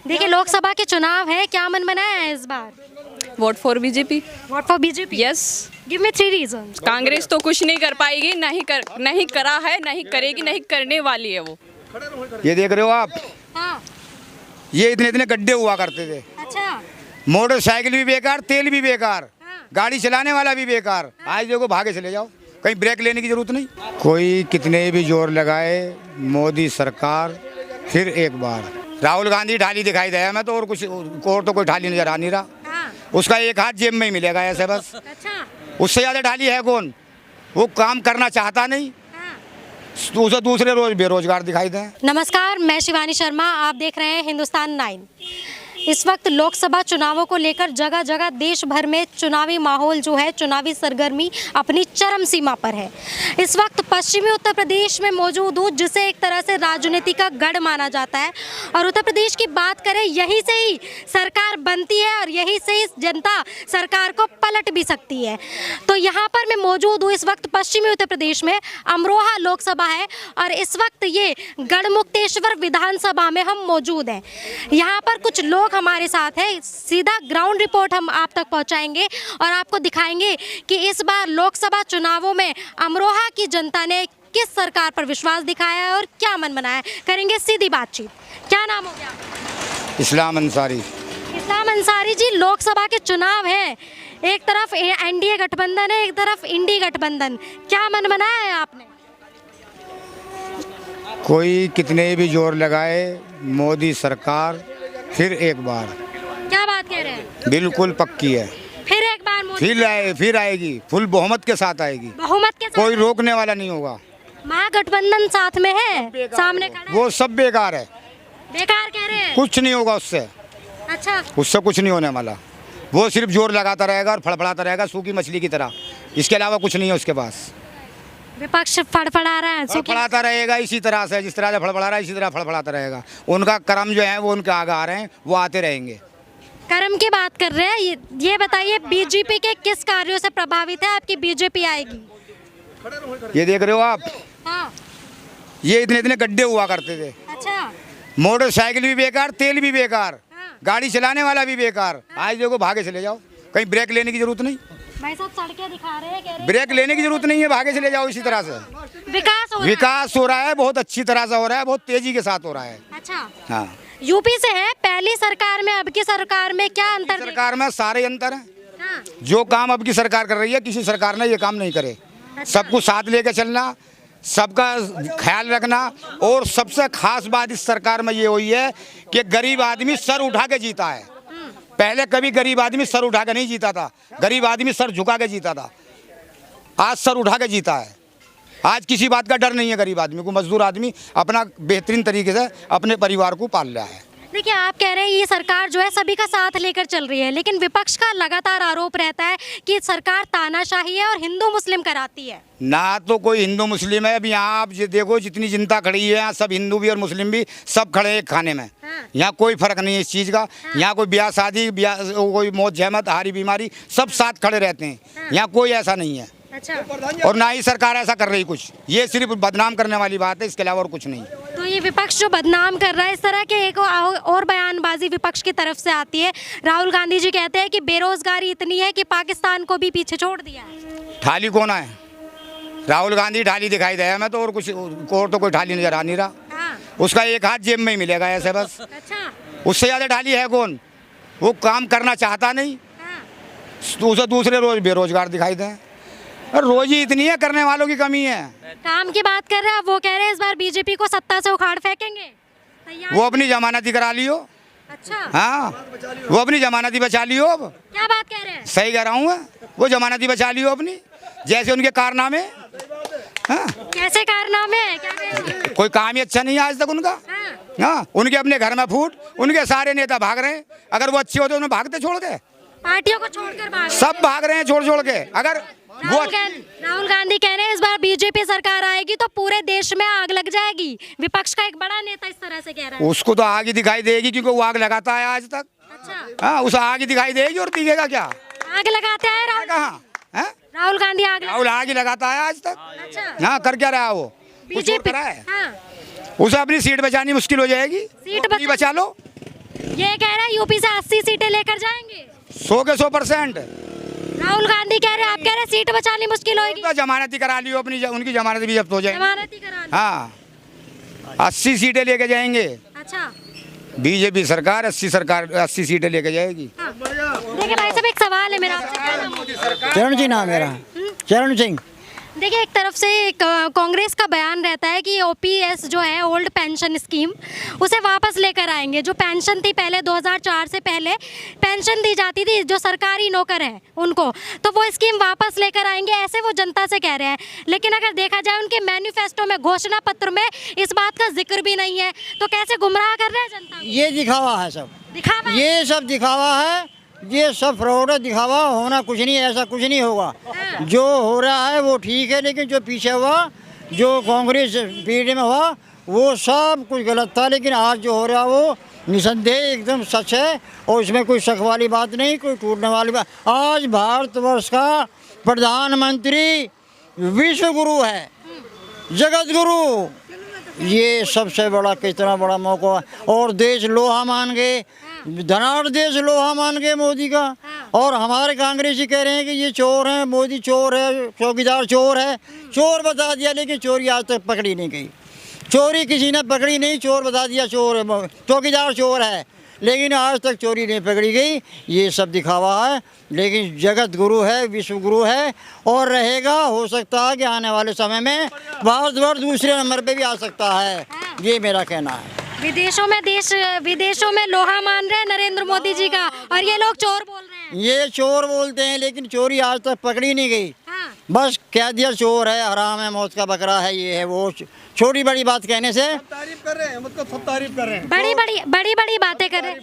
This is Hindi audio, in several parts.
देखिए लोकसभा के चुनाव है, क्या मन बनाया है इस बार? Vote for BJP. Vote for BJP. Yes. Give me 3 reasons. Congress तो कुछ नहीं कर पाएगी, नहीं करा है, नहीं करेगी, नहीं करने वाली है वो। ये देख रहे हो आप, हाँ। ये इतने इतने गड्ढे हुआ करते थे। अच्छा। मोटरसाइकिल भी बेकार, तेल भी बेकार, हाँ। गाड़ी चलाने वाला भी बेकार। आज देखो भागे चले जाओ, कहीं ब्रेक लेने की जरूरत नहीं। कोई कितने भी जोर लगाए, मोदी सरकार फिर एक बार। राहुल गांधी ढाली दिखाई दे, मैं तो और कुछ और तो कोई ढाली नजर आ नहीं रहा। हाँ। उसका एक हाथ जेब में ही मिलेगा ऐसे बस। अच्छा। उससे ज्यादा ढाली है कौन? वो काम करना चाहता नहीं, हाँ। उसे दूसरे रोज बेरोजगार दिखाई दें। नमस्कार, मैं शिवानी शर्मा, आप देख रहे हैं हिंदुस्तान 9। इस वक्त लोकसभा चुनावों को लेकर जगह जगह देश भर में चुनावी माहौल जो है, चुनावी सरगर्मी अपनी चरम सीमा पर है। इस वक्त पश्चिमी उत्तर प्रदेश में मौजूद हूँ, जिसे एक तरह से राजनीति का गढ़ माना जाता है। और उत्तर प्रदेश की बात करें, यहीं से ही सरकार बनती है और यहीं से ही जनता सरकार को पलट भी सकती है। तो यहाँ पर मैं मौजूद हूँ इस वक्त पश्चिमी उत्तर प्रदेश में, अमरोहा लोकसभा है और इस वक्त ये गढ़मुक्तेश्वर विधानसभा में हम मौजूद हैं। यहाँ पर कुछ लोग हमारे साथ है, सीधा ग्राउंड रिपोर्ट हम आप तक पहुंचाएंगे और आपको दिखाएंगे कि इस बार लोकसभा चुनावों में अमरोहा की जनता ने किस सरकार पर विश्वास दिखाया है और क्या मन बनाया है। करेंगे सीधी बातचीत। क्या नाम हो गया आपका? इस्लाम अंसारी। इस्लाम अंसारी जी, लोकसभा के चुनाव है, एक तरफ एनडीए गठबंधन है, एक तरफ इंडी गठबंधन, क्या मन बनाया है आपने? कोई कितने भी जोर लगाए, मोदी सरकार फिर एक बार। क्या बात कह रहे हैं? बिल्कुल पक्की है, फिर एक बार मोदी फिर आएगी, फुल बहुमत के साथ आएगी। बहुमत के साथ कोई रोकने वाला नहीं होगा। महागठबंधन साथ में है, सामने खड़ा है। वो सब बेकार है, बेकार कह रहे हैं। कुछ नहीं होगा उससे। अच्छा। उससे कुछ नहीं होने वाला। वो सिर्फ जोर लगाता रहेगा और फड़फड़ाता रहेगा सूखी मछली की तरह, इसके अलावा कुछ नहीं है उसके पास। विपक्ष फड़फड़ा रहा है, फड़फड़ाता रहेगा इसी तरह से, जिस तरह से फड़फड़ा रहा है इसी तरह फड़फड़ाता रहेगा। उनका कर्म जो है वो उनके आगे आ रहे हैं, वो आते रहेंगे। कर्म की बात कर रहे हैं, ये बताइए बीजेपी के किस कार्यों से प्रभावित है आपकी बीजेपी आएगी? ये देख रहे हो आप, हाँ। ये इतने इतने गड्ढे हुआ करते थे। अच्छा। मोटरसाइकिल भी बेकार, तेल भी बेकार, हाँ। गाड़ी चलाने वाला भी बेकार। आज देखो भागे चले जाओ, कहीं ब्रेक लेने की जरूरत नहीं। भाई साहब सड़कें दिखा रहे हैं, कह रहे हैं ब्रेक लेने की जरूरत नहीं है, भागे चले जाओ इसी तरह से। विकास हो रहा है, बहुत अच्छी तरह से हो रहा है, बहुत तेजी के साथ हो रहा है। अच्छा। हाँ। यूपी से है, पहली सरकार में अब की सरकार में क्या अंतर? सरकार में सारे अंतर है। हाँ। जो काम अब की सरकार कर रही है, किसी सरकार ने ये काम नहीं करे। सबको साथ लेके चलना, सबका ख्याल रखना, और सबसे खास बात इस सरकार में ये हुई है कि गरीब आदमी सर उठा के जीता है। पहले कभी गरीब आदमी सर उठा के नहीं जीता था, गरीब आदमी सर झुका के जीता था। आज सर उठा के जीता है। आज किसी बात का डर नहीं है गरीब आदमी को। मजदूर आदमी अपना बेहतरीन तरीके से अपने परिवार को पाल रहा है। देखिए, आप कह रहे हैं ये सरकार जो है सभी का साथ लेकर चल रही है, लेकिन विपक्ष का लगातार आरोप रहता है कि सरकार तानाशाही है और हिंदू मुस्लिम कराती है। ना तो कोई हिंदू मुस्लिम है। अब यहाँ आप देखो जितनी जनता खड़ी है, यहाँ सब हिंदू भी और मुस्लिम भी सब खड़े हैं एक खाने में। हाँ। यहाँ कोई फर्क नहीं है इस चीज़ का। हाँ। यहाँ कोई ब्याह शादी, कोई मौत जहमत, हारी बीमारी, सब साथ खड़े रहते हैं। हाँ। यहाँ कोई ऐसा नहीं है। अच्छा। और ना ही सरकार ऐसा कर रही कुछ। ये सिर्फ बदनाम करने वाली बात है, इसके अलावा और कुछ नहीं। तो ये विपक्ष जो बदनाम कर रहा है, इस तरह के एक और बयानबाजी विपक्ष की तरफ से आती है। राहुल गांधी जी कहते हैं कि बेरोजगारी इतनी है कि पाकिस्तान को भी पीछे छोड़ दिया है। ढाली कौन है? राहुल गांधी ढाली दिखाई दे, मैं तो और कुछ और तो कोई ढाली नजर आ नहीं रहा। हाँ। उसका एक हाथ जेब में ही मिलेगा ऐसे बस। अच्छा। उससे ज्यादा ढाली है कौन? वो काम करना चाहता नहीं, हाँ। उसे दूसरे रोज बेरोजगार दिखाई दें। और रोजी इतनी है, करने वालों की कमी है। काम की बात कर रहे हैं, वो कह रहे हैं इस बार बीजेपी को सत्ता से उखाड़ फेंकेंगे। वो अपनी जमानती करा लियो। अच्छा। हाँ, वो अपनी जमानती बचा लियो। अब क्या बात कह रहे हैं? सही कह रहा हूँ मैं, वो जमानती बचा लियो अपनी, जैसे उनके कारनामे। हाँ। कैसे कारनामे हैं? क्या कह रहे हैं? कोई काम ही अच्छा नहीं है आज तक उनका। हाँ। हाँ, उनके अपने घर में फूट, उनके सारे नेता भाग रहे हैं। अगर वो अच्छे होते उन्हें भागते छोड़ के, पार्टियों को छोड़कर भाग रहे सब भाग रहे हैं छोड़ छोड़ के। अगर वो राहुल गांधी कह रहे हैं इस बार बीजेपी सरकार आएगी तो पूरे देश में आग लग जाएगी। विपक्ष का एक बड़ा नेता इस तरह से कह रहा है। उसको तो आग ही दिखाई देगी, क्योंकि वो आग लगाता है आज तक। अच्छा। हाँ, उस आग ही दिखाई देगी और दिखेगा क्या? आग लगाते हैं राहुल? कहाँ? राहुल गांधी राहुल आग ही लगाता है आज तक। अच्छा। हाँ, कर क्या रहा है वो? कुछ और बीजेपी करा है? हाँ। उसे अपनी सीट बचानी मुश्किल हो जाएगी। सीट अपनी बचा लो। ये कह रहे हैं यूपी से 80 सीटें लेकर जाएंगे। 100 के 100%। राहुल गांधी कह रहे हैं, आप कह रहे हैं सीट बचानी मुश्किल होगी। तो जमानती करा लियो अपनी, उनकी जमानत भी जब्त हो जाए। जमानती करा ली। हाँ, 80 सीटें लेके जाएंगे। अच्छा, बीजेपी सरकार 80 सीटें लेके जाएगी। हाँ। देखिए भाई साहब, एक सवाल है मेरा आपसे, क्या नाम है? चरण सिंह नाम मेरा, चरण सिंह। देखिए, एक तरफ से कांग्रेस का बयान रहता है कि ओपीएस जो है ओल्ड पेंशन स्कीम, उसे वापस लेकर आएंगे। जो पेंशन थी पहले 2004 से पहले पेंशन दी जाती थी जो सरकारी नौकर हैं उनको, तो वो स्कीम वापस लेकर आएंगे, ऐसे वो जनता से कह रहे हैं। लेकिन अगर देखा जाए उनके मैनिफेस्टो में, घोषणा पत्र में इस बात का जिक्र भी नहीं है, तो कैसे गुमराह कर रहे हैं जनता को? ये दिखावा है सब, दिखावा है। ये सब दिखावा है, ये सब फ्रॉड है, दिखावा। होना कुछ नहीं, ऐसा कुछ नहीं होगा। जो हो रहा है वो ठीक है, लेकिन जो पीछे हुआ, जो कांग्रेस पीरियड में हुआ, वो सब कुछ गलत था। लेकिन आज जो हो रहा है वो निसंदेह एकदम सच है, और इसमें कोई शक वाली बात नहीं, कोई टूटने वाली बात। आज भारतवर्ष का प्रधानमंत्री विश्व गुरु है, जगत गुरु। ये सबसे बड़ा, कितना बड़ा मौका है। और देश लोहा मान गए, धनाढ़ देश लोहा मान गए मोदी का। और हमारे कांग्रेसी कह रहे हैं कि ये चोर हैं, मोदी चोर है, चौकीदार चोर है। चोर बता दिया, लेकिन चोरी आज तक पकड़ी नहीं गई। चोरी किसी ने पकड़ी नहीं, चोर बता दिया चोर है, चौकीदार चोर है, लेकिन आज तक चोरी नहीं पकड़ी गई। ये सब दिखावा है, लेकिन जगत गुरु है, विश्व गुरु है, और रहेगा। हो सकता है कि आने वाले समय में भारतवर्ष दूसरे नंबर पे भी आ सकता है, ये मेरा कहना है। विदेशों में लोहा मान रहे हैं नरेंद्र मोदी जी का, और ये लोग चोर बोल रहे हैं। ये चोर बोलते हैं, लेकिन चोरी आज तक पकड़ी नहीं गई। हाँ। बस कह दिया चोर है, हराम है, मौत का बकरा है, ये है वो। छोटी बड़ी बात कहने से तारीफ कर रहे हैं, मतलब सब तारीफ कर रहे हैं। बड़ी बड़ी बातें कर रहे हैं,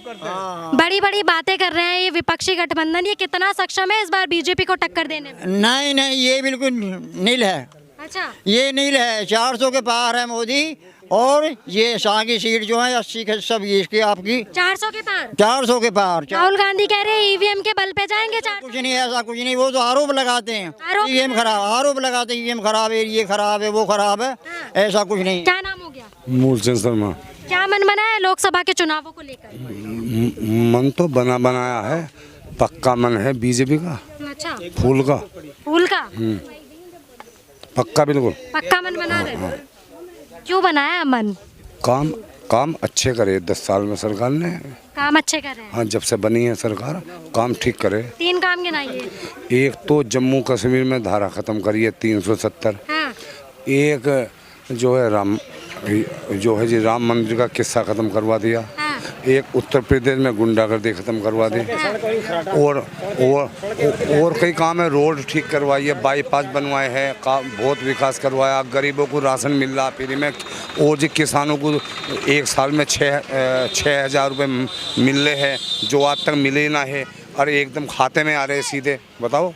बड़ी बातें कर रहे हैं। ये विपक्षी गठबंधन ये कितना सक्षम है इस बार बीजेपी को टक्कर देने में? नहीं नहीं, ये बिल्कुल नील है। अच्छा, ये नील है, 400 के पार है मोदी। और ये शाह की सीट जो है 80 के सब, ये इसकी आपकी 400 के पार। 400 के पार। राहुल गांधी कह रहे हैं ईवीएम के बल पे जाएंगे। कुछ नहीं, ऐसा कुछ नहीं, वो तो आरोप लगाते हैं। ईवीएम खराब, आरोप लगाते हैं, ईवीएम खराब है, ये खराब है, वो खराब है। ऐसा कुछ नहीं। क्या नाम हो गया? मूलचंद शर्मा। क्या मन बना है लोकसभा के चुनावों को लेकर? मन तो बनाया है, पक्का मन है बीजेपी का। अच्छा, फूल का पक्का, बिल्कुल पक्का मन बना रहे हैं। क्यों बनाया मन? काम अच्छे करे 10 साल में सरकार ने। काम अच्छे कर रहे हैं। हाँ, जब से बनी है सरकार, काम ठीक करे। 3 काम गिनाइए। एक तो जम्मू कश्मीर में धारा खत्म करी है 370। हाँ। एक जो है राम मंदिर का किस्सा खत्म करवा दिया। हाँ। एक उत्तर प्रदेश में गुंडागर्दी खत्म करवा दी। और कई काम है, रोड ठीक करवाई है, बाईपास बनवाए हैं, बहुत विकास करवाया। गरीबों को राशन मिल रहा फ्री में, और जो किसानों को 1 साल में 6,000 रुपये मिल रहे हैं, जो आज तक मिले ना है, और एकदम खाते में आ रहे सीधे। बताओ।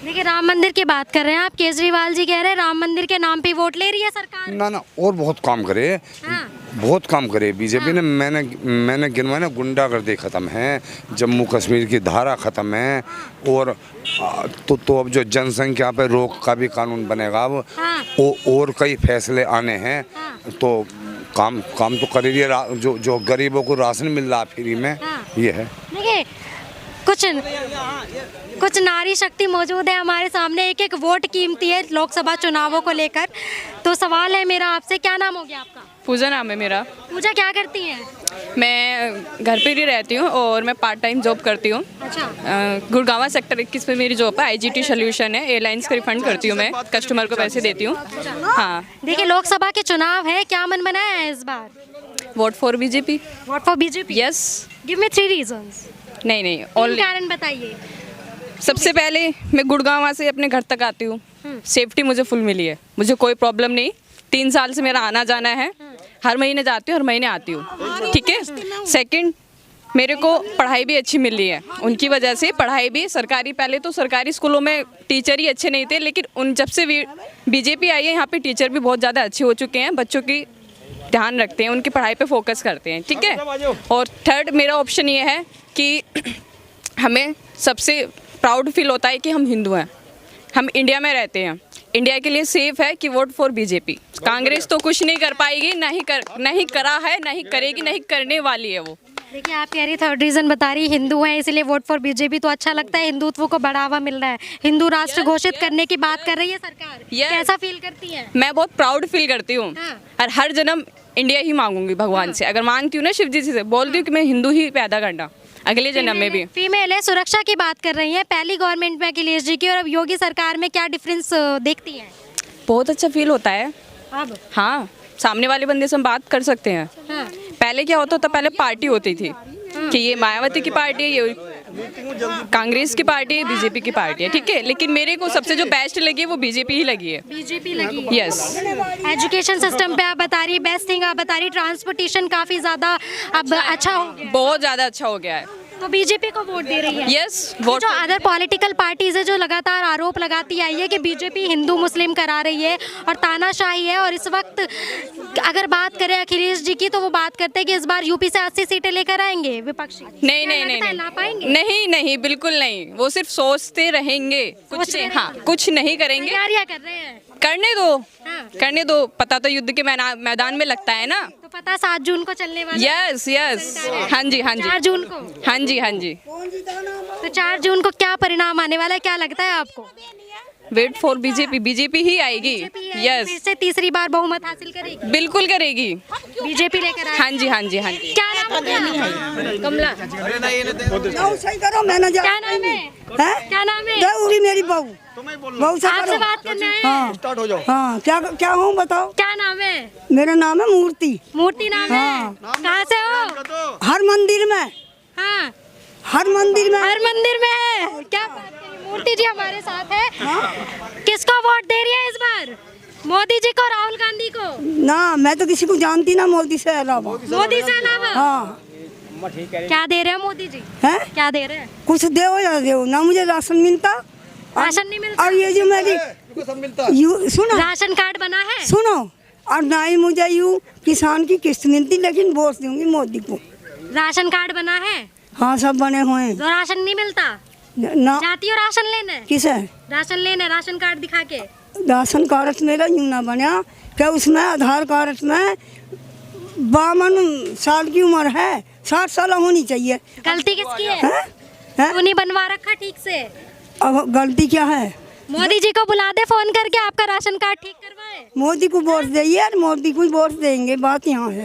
देखिए, राम मंदिर की बात कर रहे हैं आप, केजरीवाल जी कह रहे हैं राम मंदिर के नाम पे वोट ले रही है सरकार। ना, और बहुत काम करे। हाँ। बहुत काम करे बीजेपी ने। मैंने गिनवाया ना, गुंडागर्दी खत्म है, जम्मू कश्मीर की धारा खत्म है, और तो अब जो जनसंख्या पे रोक का भी कानून बनेगा अब। हाँ। और कई फैसले आने हैं। हाँ। तो काम तो कर रही है। जो गरीबों को राशन मिल रहा फ्री में। हाँ। ये है। देखिए, कुछ नारी शक्ति मौजूद है हमारे सामने। एक वोट कीमती है लोकसभा चुनावों को लेकर। तो सवाल है मेरा आपसे, क्या नाम हो गया आपका? पूजा नाम है मेरा। पूजा, क्या करती हैं? मैं घर पे ही रहती हूँ और मैं पार्ट टाइम जॉब करती हूँ। अच्छा। गुड़गांव सेक्टर 21 पे मेरी जॉब है। IGT सोल्यूशन है, एयरलाइंस का रिफंड करती हूँ मैं, कस्टमर को पैसे देती हूँ। हाँ। देखिए, लोकसभा के चुनाव है, क्या मन बनाया है इस बार? Vote for BJP. Vote for BJP? Yes. Give me 3 reasons. नहीं, ओनली कारण बताइए। सबसे पहले मैं गुड़गांव से अपने घर तक आती हूँ, सेफ्टी मुझे फुल मिली है, मुझे कोई प्रॉब्लम नहीं। 3 साल से मेरा आना जाना है, हर महीने जाती हूँ, हर महीने आती हूँ। ठीक है। सेकंड, मेरे को पढ़ाई भी अच्छी मिल रही है, उनकी वजह से पढ़ाई भी सरकारी। पहले तो सरकारी स्कूलों में टीचर ही अच्छे नहीं थे, लेकिन जब से बीजेपी आई है यहाँ पे टीचर भी बहुत ज़्यादा अच्छे हो चुके हैं, बच्चों की ध्यान रखते हैं, उनकी पढ़ाई पे फोकस करते हैं। ठीक है। और थर्ड, मेरा ऑप्शन ये है कि हमें सबसे प्राउड फील होता है कि हम हिंदू हैं, हम इंडिया में रहते हैं। इंडिया के लिए सेफ है कि वोट फॉर बीजेपी। कांग्रेस तो कुछ नहीं कर पाएगी, नहीं करा है, नहीं करेगी, नहीं करने वाली है वो। देखिए आप कह रही थर्ड रीजन बता रही हिंदू हैं इसलिए वोट फॉर बीजेपी, तो अच्छा लगता है हिंदुत्व को बढ़ावा मिल रहा है, हिंदू राष्ट्र घोषित करने की बात कर रही है सरकार, कैसा फील करती है? मैं बहुत प्राउड फील करती हूँ हाँ। और हर जन्म इंडिया ही मांगूंगी भगवान से, अगर मांगती हूँ ना शिव जी से, बोलती हूँ कि मैं हिंदू ही पैदा करना अगले जन्म में भी। फीमेल है, सुरक्षा की बात कर रही हैं, पहली गवर्नमेंट में अखिलेश जी की और अब योगी सरकार में क्या डिफरेंस देखती हैं? बहुत अच्छा फील होता है। अब हाँ, सामने वाले बंदे से हम बात कर सकते हैं। हाँ। पहले क्या होता था, पहले पार्टी होती थी कि ये मायावती की पार्टी है, ये कांग्रेस की पार्टी है, बीजेपी की पार्टी है, ठीक है, लेकिन मेरे को सबसे जो बेस्ट लगी है वो बीजेपी ही लगी है। बीजेपी लगी है। यस। एजुकेशन सिस्टम पे आप बता रही, बेस्ट थिंग आप बता रही, ट्रांसपोर्टेशन काफी ज्यादा अब अच्छा हो गया है। बहुत ज़्यादा अच्छा हो गया है। तो बीजेपी को वोट दे रही है। यस, ये वोट जो अदर पॉलिटिकल पार्टीज है जो लगातार आरोप लगाती आई है कि बीजेपी हिंदू मुस्लिम करा रही है और तानाशाही है, और इस वक्त अगर बात करें अखिलेश जी की तो वो बात करते हैं कि इस बार यूपी से 80 सीटें लेकर आएंगे विपक्षी। नहीं नहीं नहीं ला पाएंगे? नहीं नहीं, बिल्कुल नहीं, वो सिर्फ सोचते रहेंगे, कुछ नहीं, हाँ कुछ नहीं करेंगे। तैयारियां कर रहे हैं, करने दो, हाँ। करने दो, पता तो युद्ध के मैदान में लगता है ना। तो पता 7 जून को चलने वाला है। यस यस, हाँ जी हाँ जी, 4 जून को। हाँ जी हाँ जी। तो 4 जून को क्या परिणाम आने वाला है, क्या लगता है आपको? वेट फॉर बीजेपी, बीजेपी ही आएगी। फिर यस, से तीसरी बार बहुमत हासिल करेगी, बिल्कुल करेगी। बीजेपी लेकर आएगी। हाँ जी हाँ जी हाँ जी। क्या नाम है? कमला। सही करो, मैं न जा। क्या नाम है? हैं? क्या नाम है? देवरी मेरी बहू, बहू से आपसे करो। बात करना है। हाँ स्टार्ट हो जाओ। हाँ, क्या क्या हूँ बताओ। क्या नाम है? मेरा नाम है मूर्ति। मूर्ति नाम है। हाँ। कहाँ से हो? हर मंदिर में, हाँ, हर मंदिर में। हर मंदिर में है। क्या बात करी? मूर्ति जी हमारे साथ है। हाँ। किसको वोट दे रही है इस बार? मोदी जी को, राहुल गांधी को? ना, मैं तो किसी को जानती ना मोदी से अलावा। मोदी से अलावा? हाँ। क्या दे रहे हैं मोदी जी? हैं? क्या दे रहे हैं? कुछ दो या दो ना, मुझे राशन मिलता। राशन नहीं मिलता? और ये जो मेरी सब मिलता सुनो, राशन कार्ड बना है? सुनो, और ना ही मुझे यूँ किसान की किस्त मिलती, लेकिन वोट दूंगी मोदी को। राशन कार्ड बना है? हाँ, सब बने हुए हैं। तो राशन नहीं मिलता? ना, जाती हो राशन लेने? किसे राशन लेने, राशन कार्ड दिखा के। राशन कार्ड मेरा यूँ ना बना क्या, उसमें आधार कार्ड में 52 साल की उम्र है, 60 साल होनी चाहिए। गलती किसकी है? हैं? हैं? तो नहीं बनवा रखा ठीक से? अब गलती क्या है? मोदी जी को बुला दे फोन करके, आपका राशन कार्ड ठीक करवाए। मोदी को वोट देइए और मोदी को ही वोट देंगे, बात यहाँ है।